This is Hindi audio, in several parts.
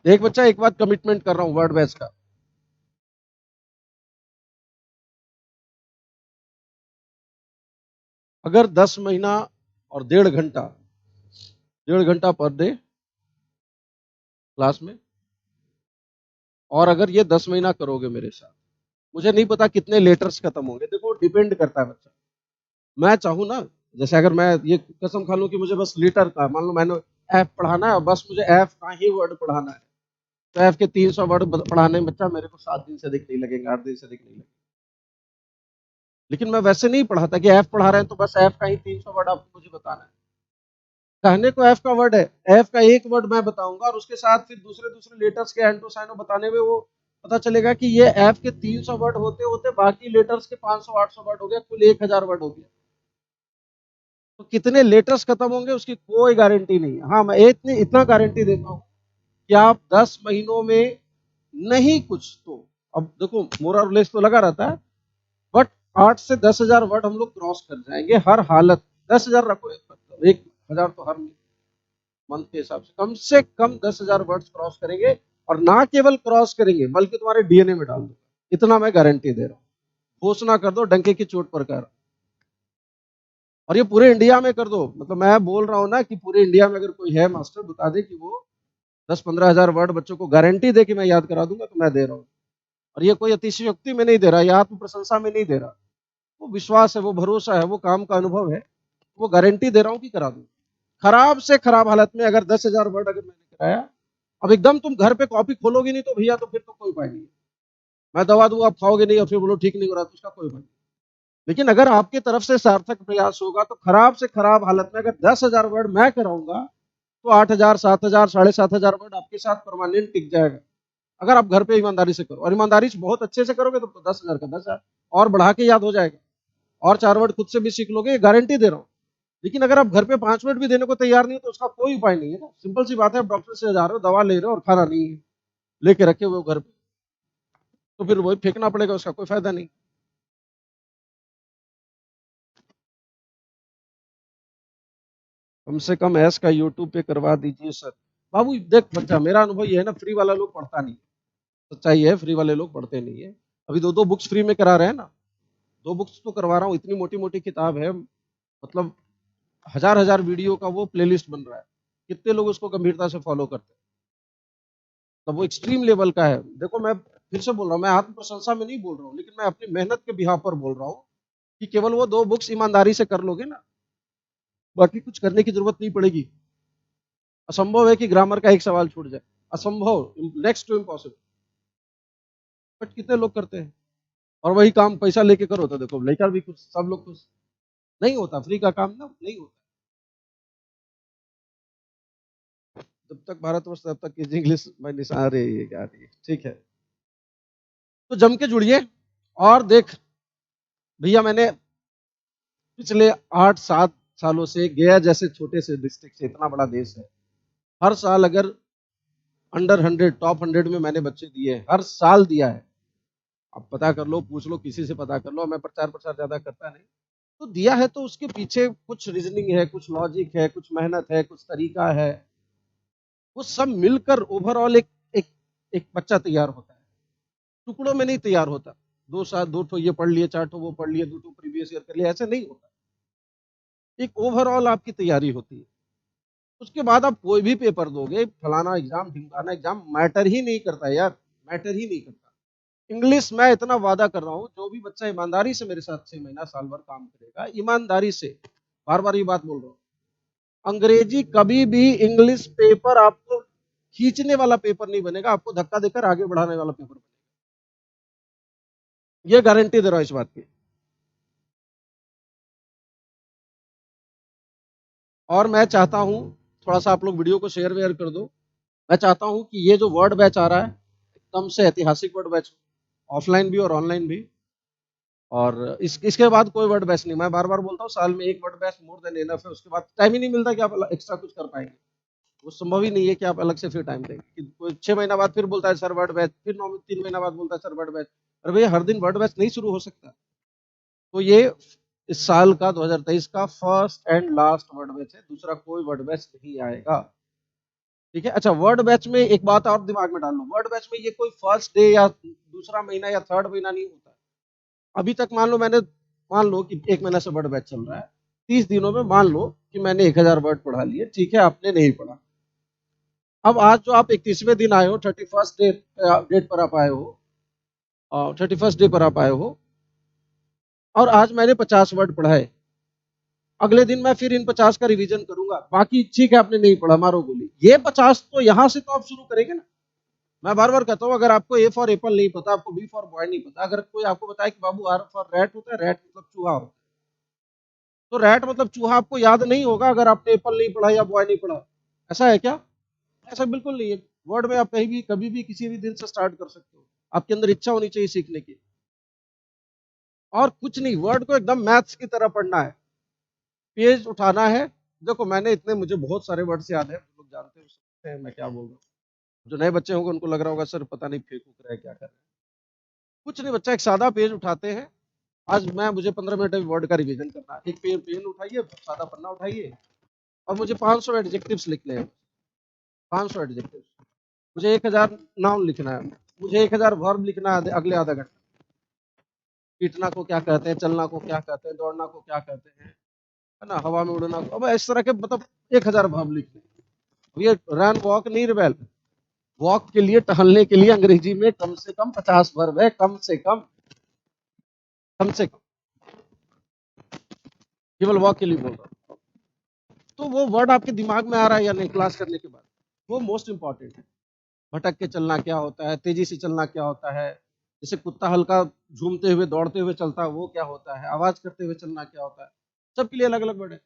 एक बच्चा एक बात कमिटमेंट कर रहा हूं वर्ड बैच का, अगर 10 महीना और 1.5 घंटा पर डे क्लास में, और अगर ये 10 महीना करोगे मेरे साथ, मुझे नहीं पता कितने लेटर्स खत्म होंगे। देखो डिपेंड करता है बच्चा। मैं चाहूँ ना, जैसे अगर मैं ये कसम खा लूं कि मुझे बस लेटर का, मान लो मैंने एफ पढ़ाना है और बस मुझे एफ का ही वर्ड पढ़ाना है, तो एफ के 300 वर्ड पढ़ाने में बच्चा मेरे को 7 दिन से अधिक नहीं लगेंगे, 8 दिन से अधिक नहीं लगेंगे। लेकिन मैं वैसे नहीं पढ़ाता कि एफ पढ़ा रहे हैं तो बस एफ का ही 300 वर्ड आपको मुझे बताना है। कहने को एफ का वर्ड है, एफ का एक वर्ड मैं बताऊंगा और उसके साथ फिर दूसरे दूसरे लेटर्स के एंटो साइनो बताने में वो पता चलेगा कि ये एफ के 300 वर्ड होते होते बाकी लेटर्स के 500-800 वर्ड हो गया, कुल 1000 वर्ड हो गया। तो कितने लेटर्स खत्म होंगे उसकी कोई गारंटी नहीं है। हाँ, मैं इतना गारंटी देता हूँ कि आप 10 महीनों में नहीं कुछ तो, अब देखो मोरल लेस तो लगा रहता है, बट 8 से 10 हजार वर्ड हम लोग क्रॉस कर जाएंगे हर हालत। 10 हजार रखो, 1 हजार तो हर मंथ के हिसाब से कम 10 हजार वर्ड्स क्रॉस करेंगे, और ना केवल क्रॉस करेंगे बल्कि तुम्हारे डीएनए में डाल दो। इतना मैं गारंटी दे रहा हूँ, घोषणा कर दो डंके की चोट पर कर। और ये पूरे इंडिया में कर दो, मतलब मैं बोल रहा हूँ ना कि पूरे इंडिया में अगर कोई है मास्टर बता दे कि वो 10-15 हजार वर्ड बच्चों को गारंटी दे कि मैं याद करा दूंगा, तो मैं दे रहा हूँ। और ये कोई अतिशयोक्ति में नहीं दे रहा, ये आत्म प्रशंसा में नहीं दे रहा, वो विश्वास है, वो भरोसा है, वो काम का अनुभव है, वो गारंटी दे रहा हूँ कि करा दूं। खराब से खराब हालत में अगर 10 हजार वर्ड अगर मैंने कराया, अब एकदम तुम घर पे कॉपी खोलोगे नहीं तो भैया, तो फिर तो कोई उपाय नहीं है। मैं दवा दूंगा, आप खाओगे नहीं और फिर बोलो ठीक नहीं हो रहा, तो उसका कोई उपाय नहीं। लेकिन अगर आपके तरफ से सार्थक प्रयास होगा तो खराब से खराब हालत में अगर 10 हजार वर्ड मैं कराऊंगा, तो 8 हजार, 7 हजार, 7.5 हजार वर्ड आपके साथ परमानेंट टिक जाएगा। अगर आप घर पे ईमानदारी से करो, और ईमानदारी से बहुत अच्छे से करोगे तो 10 हजार का 10 हजार और बढ़ा के याद हो जाएगा, और 4 वर्ड खुद से भी सीख लोगे, गारंटी दे रहा हूँ। लेकिन अगर आप घर पे 5 मिनट भी देने को तैयार नहीं हो तो उसका कोई उपाय नहीं है ना। सिंपल सी बात है, आप डॉक्टर से जा रहे हो, दवा ले रहे हो और खाना नहीं है, लेके रखे हुए हो घर पे, तो फिर वही फेंकना पड़ेगा, उसका कोई फायदा नहीं। कम से कम ऐस का यूट्यूब पे करवा दीजिए सर। बाबू देख बच्चा, मेरा अनुभव ये है ना, फ्री वाला लोग पढ़ता नहीं। सच्चाई है, फ्री वाले लोग पढ़ते नहीं है। अभी 2-2 बुक्स फ्री में करा रहे हैं ना, 2 बुक्स तो करवा रहा हूँ, इतनी मोटी मोटी किताब है, मतलब हजार हजार वीडियो का वो प्लेलिस्ट बन रहा है। कितने लोग उसको गंभीरता से फॉलो करते हैं, तब वो एक्सट्रीम लेवल का है। देखो मैं फिर से बोल रहा हूँ, मैं आत्म प्रशंसा में नहीं बोल रहा हूँ, लेकिन मैं अपनी मेहनत के बिहाव पर बोल रहा हूँ कि केवल वो 2 बुक्स ईमानदारी से कर लोगे ना, बाकी कुछ करने की जरूरत नहीं पड़ेगी। असंभव है कि ग्रामर का एक सवाल छूट जाए, असंभव, नेक्स्ट टू इम्पॉसिबल, बट कितने लोग करते हैं। और वही काम पैसा लेके करो तो देखो लेकर भी खुश, सब लोग खुश। नहीं होता फ्री का काम ना, नहीं होता। जब तक भारतवर्ष तब तक की इंग्लिश में निशान रही है क्या रही है, ठीक है। तो जम के जुड़िए और देख भैया, मैंने पिछले 8-7 सालों से गया जैसे छोटे से डिस्ट्रिक्ट से इतना बड़ा देश है, हर साल अगर अंडर 100 टॉप 100 में मैंने बच्चे दिए हैं, हर साल दिया है। आप पता कर लो, पूछ लो किसी से, पता कर लो, मैं प्रचार प्रसार ज्यादा करता नहीं, तो दिया है तो उसके पीछे कुछ रीजनिंग है, कुछ लॉजिक है, कुछ मेहनत है, कुछ तरीका है, वो सब मिलकर ओवरऑल एक एक बच्चा तैयार होता है। टुकड़ों में नहीं तैयार होता, 2 साल 2 ठो ये पढ़ लिए, 4 ठो वो पढ़ लिए, 2 ठो प्रीवियस ईयर कर लिए, ऐसे नहीं होता। एक ओवरऑल आपकी तैयारी होती है। उसके बाद आप कोई भी पेपर दोगे, फलाना एग्जाम ढिमकाना एग्जाम मैटर ही नहीं करता यार, मैटर ही नहीं करता। इंग्लिश मैं इतना वादा कर रहा हूँ, जो भी बच्चा ईमानदारी से मेरे साथ 6 महीना साल भर काम करेगा, ईमानदारी से, बार बार ये बात बोल रहा हूँ, अंग्रेजी कभी भी इंग्लिश पेपर आपको खींचने वाला पेपर नहीं बनेगा, आपको धक्का देकर आगे बढ़ाने वाला पेपर बनेगा। ये गारंटी दे रहा हूं इस बात की। और मैं चाहता हूं, थोड़ा सा आप लोग वीडियो को शेयर वेयर कर दो। मैं चाहता हूं कि ये जो वर्ड बैच आ रहा है, एकदम से ऐतिहासिक वर्ड बैच, ऑफलाइन भी और ऑनलाइन भी। और इसके बाद कोई वर्ड बैच नहीं, मैं बार बार बोलता हूँ, साल में एक word batch more than enough है। उसके बाद टाइम ही नहीं मिलता कि आप एक्स्ट्रा कुछ कर पाएंगे, वो संभव ही नहीं है कि आप अलग से फिर टाइम देंगे। कि कोई 6 महीना बाद फिर बोलता है सर वर्ड बैच, फिर 3 महीना बाद बोलता है सर वर्ड बैच। अरे भैया, हर दिन वर्ड बैच नहीं शुरू हो सकता। तो ये इस साल का 2023 का first and last word batch है, दूसरा कोई वर्ड बैच नहीं आएगा। ठीक है। अच्छा, वर्ड बैच में एक बात और दिमाग में डाल लो, वर्ड बैच में ये कोई फर्स्ट डे या दूसरा महीना या थर्ड महीना नहीं होता। अभी तक मान लो कि एक महीना से वर्ड बैच चल रहा है, 30 दिनों में मान लो कि मैंने 1000 वर्ड पढ़ा लिए, ठीक है, आपने नहीं पढ़ा। अब आज जो आप 31वें दिन आए हो, 31st डेट पर आप आए हो, 31st डे पर आप आए हो, और आज मैंने 50 वर्ड पढ़ाए, अगले दिन मैं फिर इन 50 का रिवीजन करूंगा, बाकी ठीक है आपने नहीं पढ़ा, मारो गोली। ये 50 तो यहां से तो आप शुरू करेंगे ना। मैं बार बार कहता हूँ, अगर आपको ए फॉर एप्पल नहीं पता, आपको बी फॉर बॉय नहीं पता, अगर कोई आपको बताए कि बाबू आर फॉर रैट होता है, रैट मतलब चूहा होता है, तो रैट मतलब चूहा आपको याद नहीं होगा अगर आपने एप्पल नहीं पढ़ा या बॉय नहीं पढ़ा। ऐसा है क्या? ऐसा बिल्कुल नहीं है। वर्ड में आप कहीं भी कभी भी किसी भी दिन से स्टार्ट कर सकते हो, आपके अंदर इच्छा होनी चाहिए सीखने की, और कुछ नहीं, वर्ड को एकदम मैथ्स की तरह पढ़ना है, पेज उठाना है। देखो मैंने इतने, मुझे बहुत सारे वर्ड्स याद है, लोग जानते हैं समझते हैं मैं क्या बोल रहा हूँ। जो नए बच्चे होंगे उनको लग रहा होगा सर पता नहीं फेक फूक रहा है क्या कर रहे हैं। कुछ नहीं बच्चा, एक सादा पेज उठाते हैं। आज मुझे 15 मिनट में वर्ड का रिवीजन करना है। एक पेन उठाइए, सादा पन्ना उठाइए, और मुझे 500 एडजेक्टिव्स लिखने हैं। 500 एडजेक्टिव्स, मुझे 1000 नाउन लिखना है, मुझे 1000 वर्ब लिखना है अगले आधा घंटा। पीटना को क्या कहते हैं, चलना को क्या कहते हैं, दौड़ना को क्या कहते हैं, है ना, हवा में उड़ना को, अब इस तरह के मतलब 1000 वर्ब लिखने। अब ये रन वॉक नहीं रिबेल, वॉक के लिए, टहलने के लिए अंग्रेजी में कम से कम 50 वर्ब है, कम से कम, कम से कम, केवल वॉक के लिए बोल रहा हूँ। तो वो वर्ड आपके दिमाग में आ रहा है या नहीं क्लास करने के बाद, वो मोस्ट इंपॉर्टेंट है। भटक के चलना क्या होता है, तेजी से चलना क्या होता है, जैसे कुत्ता हल्का झूमते हुए दौड़ते हुए चलता है वो क्या होता है, आवाज करते हुए चलना क्या होता है, सबके लिए अलग अलग वर्ड है।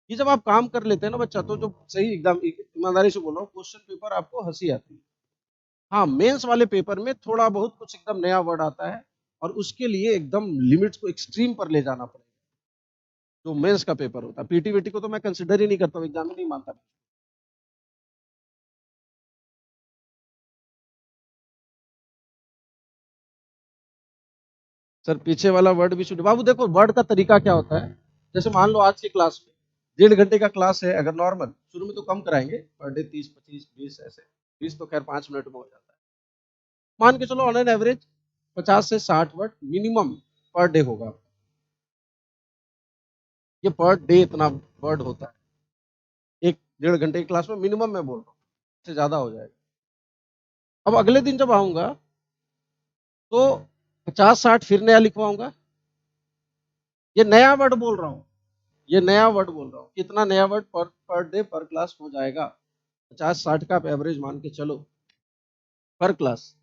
ये जब आप काम कर लेते हैं ना बच्चा, तो जो सही एकदम ईमानदारी से बोल रहा हूँ, क्वेश्चन पेपर आपको हंसी आती है। हाँ, मेंस वाले पेपर में थोड़ा बहुत कुछ एकदम नया वर्ड आता है, और उसके लिए एकदम लिमिट्स को एक्सट्रीम पर ले जाना पड़ेगा। जो मेंस का पेपर होता है, पीटी वीटी को तो मैं कंसिडर ही नहीं करता हूँ, एग्जाम ही नहीं मानता। सर पीछे वाला वर्ड भी सुनिए बाबू। देखो वर्ड का तरीका क्या होता है, जैसे मान लो आज की क्लास में 1.5 घंटे का क्लास है, अगर नॉर्मल, शुरू में तो कम कराएंगे पर डे, 30 25 20 ऐसे, 20 तो खैर 5 मिनट में हो जाता है। मान के चलो ऑन एन एवरेज 50 से 60 वर्ड मिनिमम पर डे होगा। ये पर डे इतना वर्ड होता है, 1 1.5 घंटे की क्लास में मिनिमम मैं बोल रहा हूँ, इससे ज्यादा हो जाएगा। अब अगले दिन जब आऊंगा तो 50 60 फिर नया लिखवाऊंगा। ये नया वर्ड बोल रहा हूँ, ये नया वर्ड बोल रहा हूँ, कितना नया वर्ड पर डे पर क्लास हो जाएगा, 50 60 का आप एवरेज मान के चलो पर क्लास।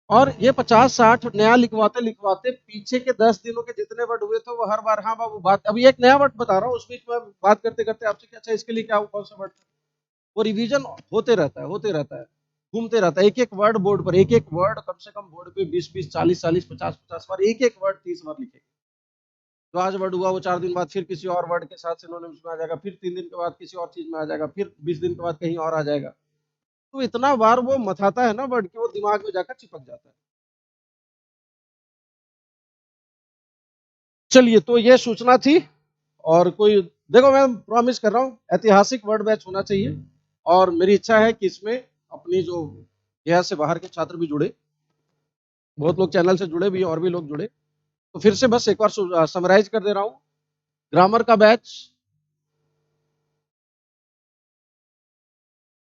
और ये 50 60 नया लिखवाते लिखवाते पीछे के 10 दिनों के जितने वर्ड हुए थे वो हर बार, हाँ बाबू बात, अभी एक नया वर्ड बता रहा हूँ, उस बीच में बात करते करते आपसे कि अच्छा इसके लिए क्या, कौन सा वर्ड, वो रिवीजन होते रहता है, होते रहता है, घूमते रहता है। एक एक वर्ड बोर्ड पर, एक एक वर्ड कम से कम बोर्ड पे 20 20 40 40 50 50 बार, एक एक वर्ड 30 बार लिखेगा। जो आज वर्ड हुआ वो 4 दिन बाद फिर किसी और वर्ड के साथ सिनोनिम्स में आ जाएगा, फिर 3 दिन के बाद किसी और चीज में आ जाएगा, फिर 20 दिन के बाद कहीं और आ जाएगा। तो इतना बार वो मथाता है ना वर्ड कि वो दिमाग में जाकर चिपक जाता है। चलिए, तो ये सूचना थी। और कोई, देखो मैं प्रॉमिस कर रहा हूँ ऐतिहासिक वर्ड बैच होना चाहिए, और मेरी इच्छा है कि इसमें अपनी जो गया से बाहर के छात्र भी जुड़े, बहुत लोग चैनल से जुड़े भी और भी लोग जुड़े। तो फिर से बस एक बार समराइज कर दे रहा हूँ। ग्रामर का बैच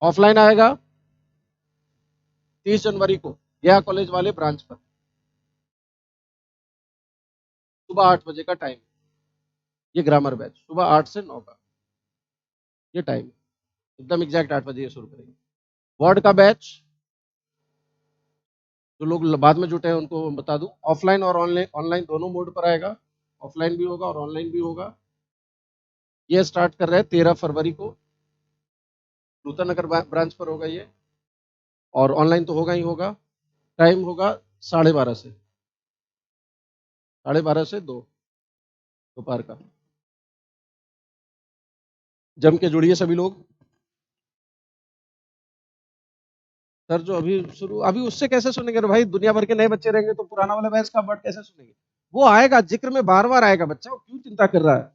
ऑफलाइन आएगा 30 जनवरी को, गया कॉलेज वाले ब्रांच पर, सुबह 8 बजे का टाइम। ये ग्रामर बैच सुबह 8 से 9 का ये टाइम, एकदम एग्जैक्ट 8 बजे ये शुरू करेंगे। वर्ड का बैच जो लोग बाद में जुटे हैं उनको बता दूं, ऑफलाइन और ऑनलाइन, ऑनलाइन दोनों मोड पर आएगा, ऑफलाइन भी होगा और ऑनलाइन भी होगा। ये स्टार्ट कर रहे हैं 13 फरवरी को, नूतन नगर ब्रांच पर होगा ये, और ऑनलाइन तो होगा ही होगा। टाइम होगा 12:30 से, 12:30 से 2 दोपहर का। जम के जुड़िए सभी लोग। सर जो अभी शुरू, अभी उससे कैसे सुनेंगे रे भाई, दुनिया भर के नए बच्चे रहेंगे तो पुराना वाला बैच का वर्ड कैसे सुनेंगे? वो आएगा, जिक्र में बार बार आएगा बच्चा, वो क्यों चिंता कर रहा है,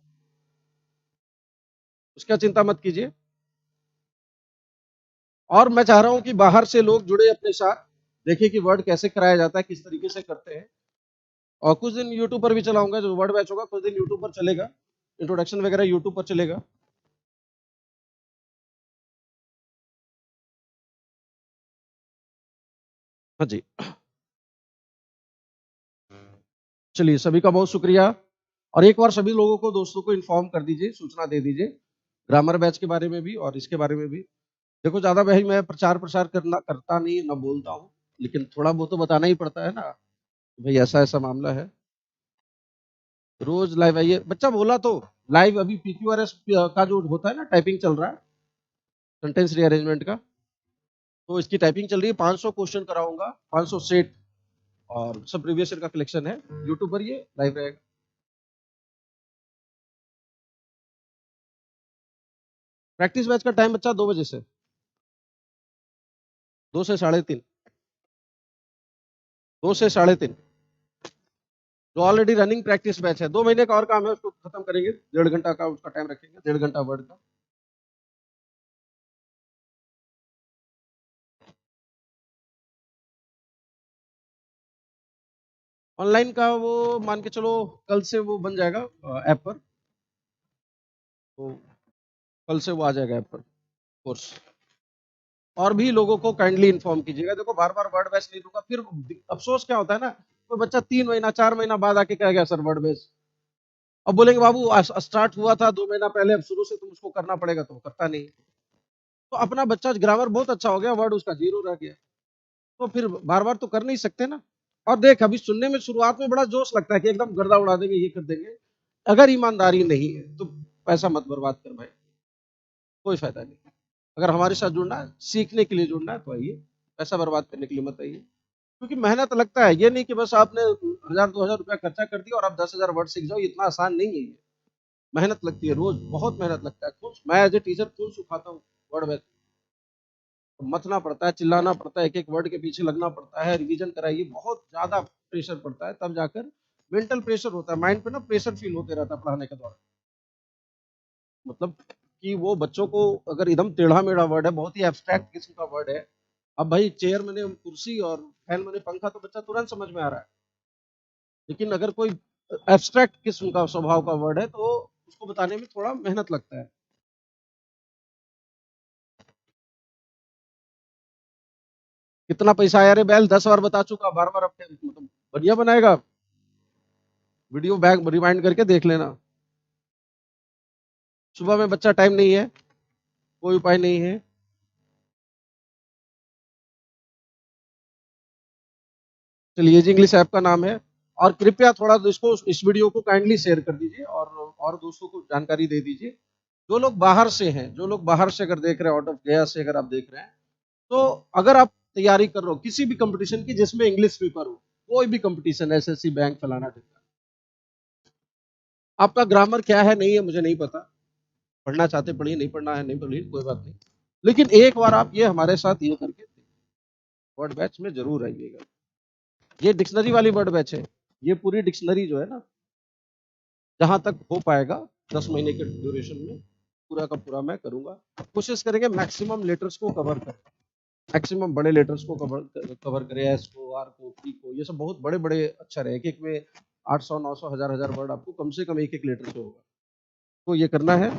उसका चिंता मत कीजिए। और मैं चाह रहा हूं कि बाहर से लोग जुड़े अपने साथ, देखिए कि वर्ड कैसे कराया जाता है, किस तरीके से करते हैं। और कुछ दिन यूट्यूब पर भी चलाऊंगा, जो वर्ड बैच होगा कुछ दिन यूट्यूब पर चलेगा, इंट्रोडक्शन वगैरह यूट्यूब पर चलेगा। हाँ जी, चलिए सभी का बहुत शुक्रिया। और एक बार सभी लोगों को, दोस्तों को इन्फॉर्म कर दीजिए, सूचना दे दीजिए ग्रामर बैच के बारे में भी और इसके बारे में भी। देखो ज्यादा भाई मैं प्रचार प्रसार करता नहीं ना बोलता हूँ, लेकिन थोड़ा बहुत तो बताना ही पड़ता है ना, भाई ऐसा ऐसा मामला है। रोज लाइव आइए, बच्चा बोला तो लाइव अभी PQRS का जो होता है ना, टाइपिंग चल रहा है, सेंटेंस रीअरेंजमेंट का, तो इसकी टाइपिंग चल रही है। 500 क्वेश्चन कराऊंगा, 500 सेट, और सब प्रीवियस ईयर का कलेक्शन है, यूट्यूब पर ये लाइव रहेगा। प्रैक्टिस बैच का टाइम बच्चा 2 बजे से 2 से 3:30, 2 से 3:30, जो ऑलरेडी रनिंग प्रैक्टिस बैच है। 2 महीने का और काम है, उसको खत्म करेंगे, 1.5 घंटा का उसका टाइम रखेंगे, 1.5 घंटा वर्ड का। ऑनलाइन का वो मान के चलो, कल से वो बन जाएगा ऐप पर, तो कल से वो आ जाएगा ऐप पर कोर्स। और भी लोगों को काइंडली इन्फॉर्म कीजिएगा। देखो बार बार वर्ड बैच नहीं दूंगा, फिर अफसोस क्या होता है ना, कोई बच्चा 3 महीना 4 महीना बाद आके कह गया सर वर्ड बैच, अब बोलेंगे बाबू स्टार्ट हुआ था 2 महीना पहले, अब शुरू से तुम उसको करना पड़ेगा, तो वो करता नहीं। तो अपना बच्चा ग्रामर बहुत अच्छा हो गया, वर्ड उसका 0 रह गया, तो फिर बार बार तो कर नहीं सकते ना। और देख अभी सुनने में शुरुआत में बड़ा जोश लगता है कि एकदम गर्दा उड़ा देंगे, ये कर देंगे। अगर ईमानदारी नहीं है तो पैसा मत बर्बाद कर भाई, कोई फायदा नहीं। अगर हमारे साथ जुड़ना है, सीखने के लिए जुड़ना है, तो आइए, पैसा बर्बाद करने के लिए मत आइए। क्योंकि मेहनत लगता है, ये नहीं कि बस आपने 1000-2000 रुपया खर्चा कर दिया और आप 10,000 वर्ड सीख जाओ, इतना आसान नहीं है ये। मेहनत लगती है, रोज बहुत मेहनत लगता है, खुद मैं एज ए टीचर खुद सुखाता हूँ वर्ड में। मथना पड़ता है, चिल्लाना पड़ता है, एक एक वर्ड के पीछे लगना पड़ता है, रिवीजन कराइए, बहुत ज्यादा प्रेशर पड़ता है, तब जाकर मेंटल प्रेशर होता है, माइंड पे ना प्रेशर फील होते रहता है पढ़ाने के दौरान। मतलब कि वो बच्चों को, अगर एकदम टेढ़ा मेढ़ा वर्ड है, बहुत ही एब्स्ट्रैक्ट किस्म का वर्ड है, अब भाई चेयर मैंने कुर्सी और फैन मैंने पंखा, तो बच्चा तुरंत समझ में आ रहा है। लेकिन अगर कोई एब्स्ट्रैक्ट किस्म का स्वभाव का वर्ड है, तो उसको बताने में थोड़ा मेहनत लगता है। कितना पैसा आया रे बैल, 10 बार बता चुका, बार बार अपने मतलब बढ़िया बनाएगा। वीडियो बैक रिवाइंड करके देख लेना। सुबह में बच्चा टाइम नहीं है, कोई उपाय नहीं है। चलिए जी, इंग्लिश ऐप का नाम है। और कृपया थोड़ा इसको, इस वीडियो को काइंडली शेयर कर दीजिए और दोस्तों को जानकारी दे दीजिए। जो लोग बाहर से हैं, जो लोग बाहर से अगर देख रहे हैं, आउट ऑफ गया से अगर आप देख रहे हैं, तो अगर आप तैयारी कर रहे हो किसी भी कंपटीशन की जिसमें इंग्लिश पेपर हो, कोई भी कंपटीशन, एसएससी, बैंक, फलाना ढिमका, आपका ग्रामर क्या है नहीं है मुझे नहीं पता, पढ़ना चाहते पढ़िए, नहीं पढ़ना है नहीं पढ़िए, कोई बात नहीं। लेकिन एक बार आप ये हमारे साथ ये करके वर्ड बैच में जरूर आइएगा। ये डिक्शनरी वाली वर्ड बैच है, ये पूरी डिक्शनरी जो है ना, जहां तक हो पाएगा 10 महीने के ड्यूरेशन में पूरा का पूरा मैं करूंगा। कोशिश करेंगे मैक्सिमम लेटर्स को कवर करें, मैक्सिमम बड़े लेटर्स को कवर करें, एस को, आर को, पी को, ये सब बहुत बड़े बड़े अक्षर है, एक एक में 800 900 1000 1000 वर्ड आपको कम से कम एक एक लेटर से होगा, तो ये करना है।